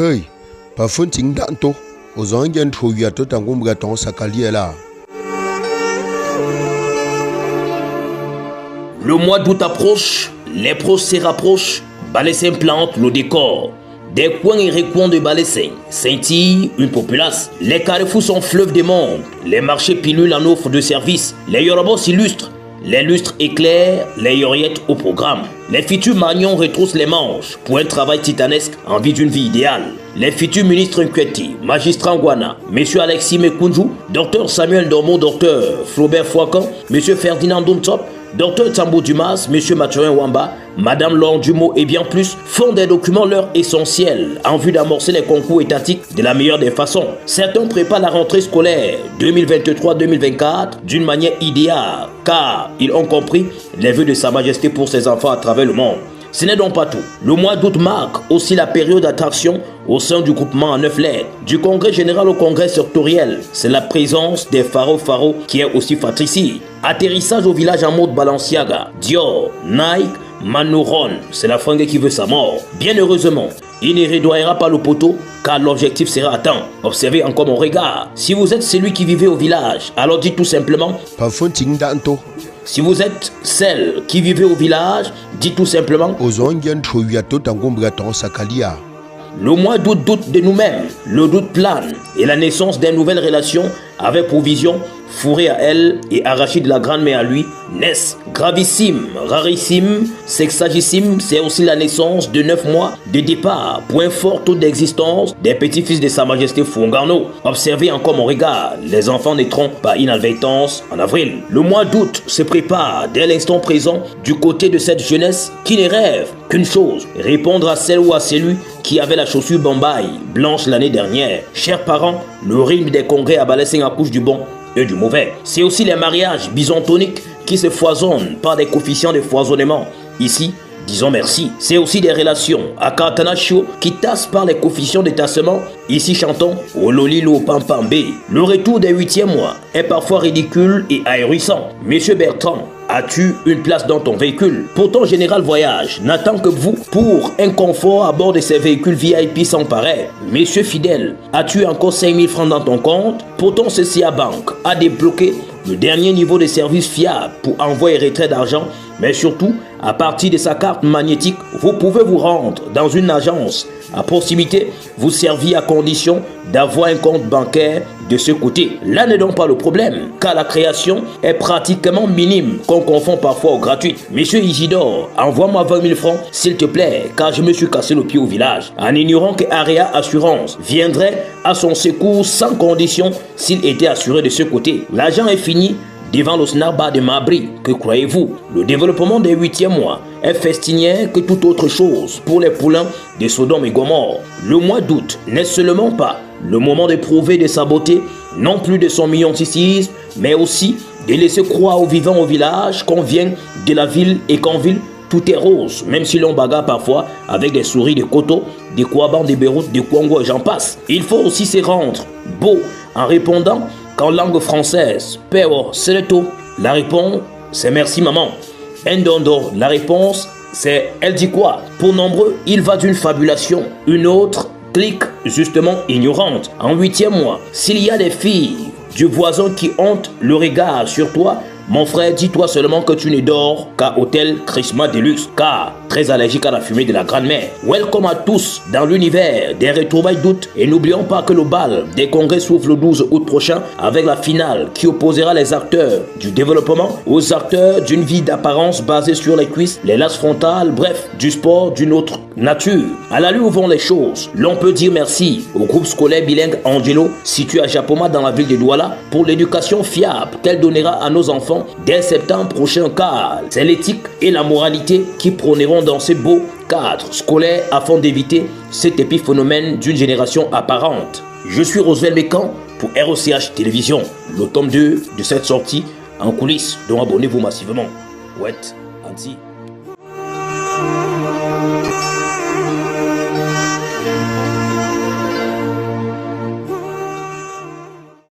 Hey, pas fonting d'anto. Aux Angliens trouillent tout en gombraton sakalier là. Le mois d'août approche, les procès rapprochent, Balessin plante le décor. Des coins et recoins de Balessin scintille une populace. Les carrefours sont fleuves des mondes, les marchés pilulent en offre de services. Les Yorobos s'illustrent, les lustres éclairent, les yoriettes au programme. Les futurs magnons retroussent les manches pour un travail titanesque en vue d'une vie idéale. Les futurs ministres Nkweti, magistrat Ngwana, M. Alexis Mekunju, Dr Samuel Dormo, Dr Flaubert Fouakan, M. Ferdinand Domtop, Dr Tambo Dumas, M. Mathurin Wamba, Madame Laure Dumeau et bien plus font des documents leur essentiels en vue d'amorcer les concours étatiques de la meilleure des façons. Certains préparent la rentrée scolaire 2023-2024 d'une manière idéale car ils ont compris les vœux de Sa Majesté pour ses enfants à travers le monde. Ce n'est donc pas tout. Le mois d'août marque aussi la période d'attraction au sein du groupement en 9 lettres. Du congrès général au congrès sectoriel, c'est la présence des Faro qui est aussi fratricide. Atterrissage au village en mode Balenciaga, Dior, Nike, Manouron, c'est la fringue qui veut sa mort. Bien heureusement, il ne redouillera pas le poteau car l'objectif sera atteint. Observez encore mon regard. Si vous êtes celui qui vivait au village, alors dites tout simplement pas fonting d'anto. Si vous êtes celle qui vivait au village, dites tout simplement aux Angliens trouillent tout en gombraton sakalia. Le mois d'août doute de nous-mêmes, le doute plane et la naissance d'une nouvelle relation avec provision, fourrée à elle et arrachée de la grande-mère à lui, naissent. Gravissime, rarissime, sexagissime, c'est aussi la naissance de 9 mois de départ, point fort taux d'existence des petits-fils de Sa Majesté Fongarno. Observez encore mon regard, les enfants naîtront par inadvertance en avril. Le mois d'août se prépare dès l'instant présent du côté de cette jeunesse qui ne rêve qu'une chose, répondre à celle ou à celui qui avait la chaussure Bombay blanche l'année dernière. Chers parents, le rythme des congrès à Balessin accouche du bon et du mauvais. C'est aussi les mariages bisontoniques qui se foisonnent par des coefficients de foisonnement. Ici, disons merci. C'est aussi des relations à Katanachio qui tassent par les coefficients de tassement. Ici, chantons Ololilo Pampambe. Le retour des 8e mois est parfois ridicule et ahurissant. Monsieur Bertrand, as-tu une place dans ton véhicule? Pourtant, Général Voyage n'attend que vous pour un confort à bord de ces véhicules VIP sans pareil. Monsieur Fidèle, as-tu encore 5000 francs dans ton compte? Pourtant, CCA Bank a débloqué le dernier niveau de service fiable pour envoi et retrait d'argent, mais surtout, à partir de sa carte magnétique, vous pouvez vous rendre dans une agence à proximité, vous servir à condition d'avoir un compte bancaire de ce côté. Là n'est donc pas le problème, car la création est pratiquement minime, qu'on confond parfois au gratuit. Monsieur Isidore, envoie-moi 20 000 francs, s'il te plaît, car je me suis cassé le pied au village. En ignorant que Area Assurance viendrait à son secours sans condition s'il était assuré de ce côté. L'argent est fini devant le snarba de Mabri. Que croyez-vous? Le développement des 8e mois est festinien que toute autre chose pour les poulains de Sodome et Gomorre. Le mois d'août n'est seulement pas le moment de prouver de sa beauté, non plus de son millionicisme, mais aussi de laisser croire aux vivants au village qu'on vient de la ville et qu'en ville, tout est rose, même si l'on bagarre parfois avec des souris de Koto, des Kouaban, des Beyrouth, des Congo et j'en passe. Il faut aussi se rendre beau en répondant qu'en langue française, Pero Seleto, la réponse c'est merci maman. Ndondo, la réponse c'est elle dit quoi? Pour nombreux, il va d'une fabulation, une autre clique justement ignorante. En 8e mois, s'il y a des filles du voisin qui hantent le regard sur toi, mon frère, dis-toi seulement que tu ne dors qu'à Hôtel Krishma Deluxe, car très allergique à la fumée de la grand-mère. Welcome à tous dans l'univers des retrouvailles d'août et n'oublions pas que le bal des congrès s'ouvre le 12 août prochain avec la finale qui opposera les acteurs du développement aux acteurs d'une vie d'apparence basée sur les cuisses, les lasses frontales, bref, du sport d'une autre nature. À la où vont les choses, l'on peut dire merci au groupe scolaire bilingue Angelo situé à Japoma dans la ville de Douala pour l'éducation fiable qu'elle donnera à nos enfants dès septembre prochain, car c'est l'éthique et la moralité qui prôneront dans ces beaux cadres scolaires afin d'éviter cet épiphénomène d'une génération apparente. Je suis Roswell Mécan pour ROCH Télévision, le tome 2 de cette sortie en coulisses, donc abonnez-vous massivement. Ouais, Anti.